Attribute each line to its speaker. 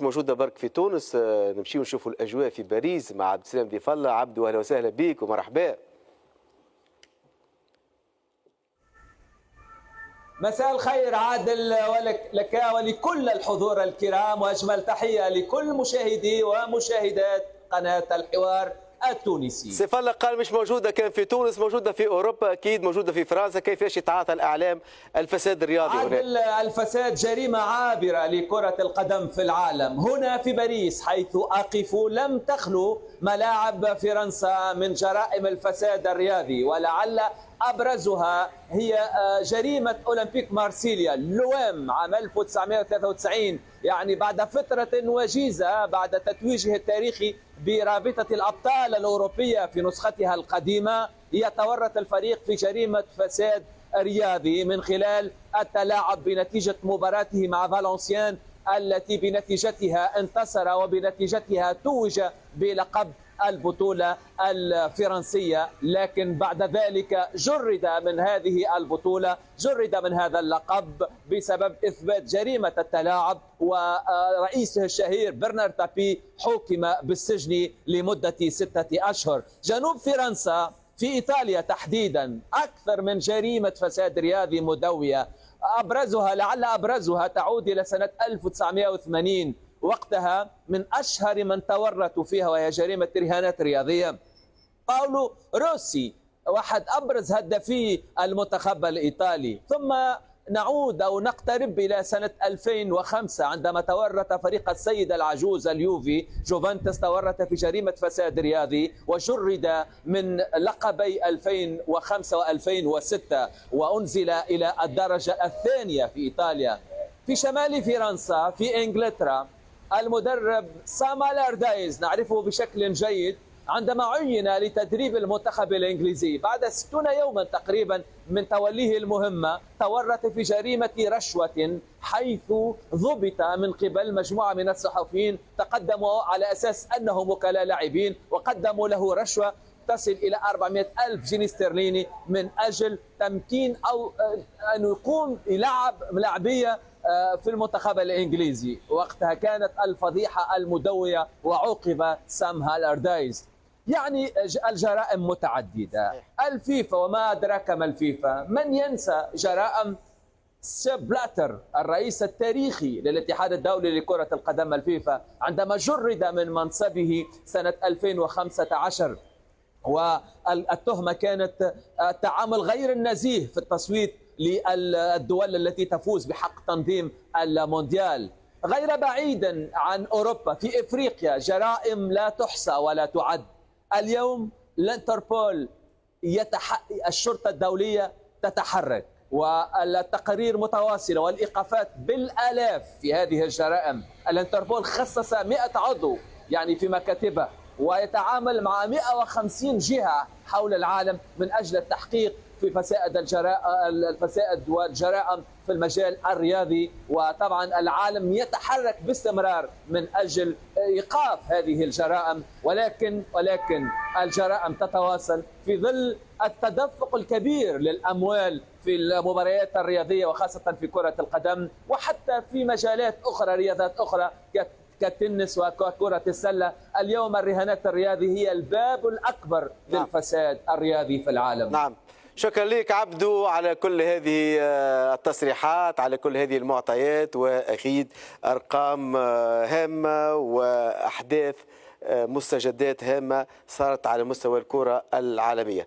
Speaker 1: موجودة برك في تونس. نمشيو نشوفوا الأجواء في باريس مع عبد السلام ضيف الله. عبدو أهلا وسهلا بك ومرحبا.
Speaker 2: مساء الخير عادل لك ولكل الحضور الكرام، واجمل تحيه لكل مشاهدي ومشاهدات قناه الحوار التونسي.
Speaker 1: سيف الله قال مش موجودة كان في تونس، موجودة في أوروبا أكيد، موجودة في فرنسا. كيفاش يتعاطى الإعلام الفساد الرياضي هنا؟
Speaker 2: عادل، الفساد جريمة عابرة لكرة القدم في العالم. هنا في باريس حيث أقف لم تخلو ملاعب فرنسا من جرائم الفساد الرياضي، ولعل أبرزها هي جريمة أولمبيك مارسيليا لوام عام 1993، يعني بعد فترة وجيزة بعد تتويجه التاريخي برابطة الأبطال الأوروبية في نسختها القديمة، يتورط الفريق في جريمة فساد رياضي من خلال التلاعب بنتيجة مباراته مع فالنسيان التي بنتيجتها انتصر وبنتيجتها توج بلقب البطولة الفرنسية، لكن بعد ذلك جرد من هذه البطولة، جرد من هذا اللقب بسبب إثبات جريمة التلاعب، ورئيسه الشهير برنارد تابي حكم بالسجن لمدة 6 أشهر. جنوب فرنسا في إيطاليا تحديدا أكثر من جريمة فساد رياضي مدوية، أبرزها لعل أبرزها تعود إلى سنة 1980، وقتها من أشهر من تورطوا فيها وهي جريمة رهانات رياضية باولو روسي، واحد أبرز هدافي المنتخب الإيطالي. ثم نعود أو نقترب إلى سنة 2005 عندما تورط فريق السيد العجوز اليوفي جوفنتوس، تورط في جريمة فساد رياضي وجرد من لقبي 2005 و2006 وأنزل إلى الدرجة الثانية في إيطاليا. في شمال فرنسا في إنجلترا المدرب سام ألاردايز نعرفه بشكل جيد، عندما عين لتدريب المنتخب الإنجليزي بعد 60 يوما تقريبا من توليه المهمة، تورط في جريمة رشوة، حيث ضبط من قبل مجموعة من الصحفيين تقدموا على أساس أنهم وكلاء لاعبين وقدموا له رشوة تصل إلى 400 ألف جنيه استرليني من أجل تمكين أو أن يقوم يلعب لاعبية في المنتخب الإنجليزي. وقتها كانت الفضيحة المدوية وعوقب سام ألاردايز. يعني الجرائم متعددة. الفيفا وما أدراك ما الفيفا، من ينسى جرائم سيب بلاتر الرئيس التاريخي للاتحاد الدولي لكرة القدم الفيفا عندما جرد من منصبه سنة 2015، والتهمة كانت التعامل غير النزيه في التصويت للدول التي تفوز بحق تنظيم المونديال. غير بعيدا عن أوروبا في إفريقيا جرائم لا تحصى ولا تعد. اليوم الانتربول الشرطة الدولية تتحرك، والتقارير متواصلة والإيقافات بالآلاف في هذه الجرائم. الانتربول خصص 100 عضو يعني في مكاتبه، ويتعامل مع 150 جهة حول العالم من أجل التحقيق في الفساد والجرائم في المجال الرياضي. وطبعا العالم يتحرك باستمرار من أجل إيقاف هذه الجرائم، ولكن الجرائم تتواصل في ظل التدفق الكبير للأموال في المباريات الرياضية وخاصة في كرة القدم، وحتى في مجالات أخرى رياضات أخرى كالتنس وكرة السلة. اليوم الرهانات الرياضي هي الباب الأكبر للفساد الرياضي في العالم.
Speaker 1: نعم، شكرا لك عبدو على كل هذه التصريحات، على كل هذه المعطيات، وأكيد أرقام هامة وأحداث مستجدات هامة صارت على مستوى الكرة العالمية.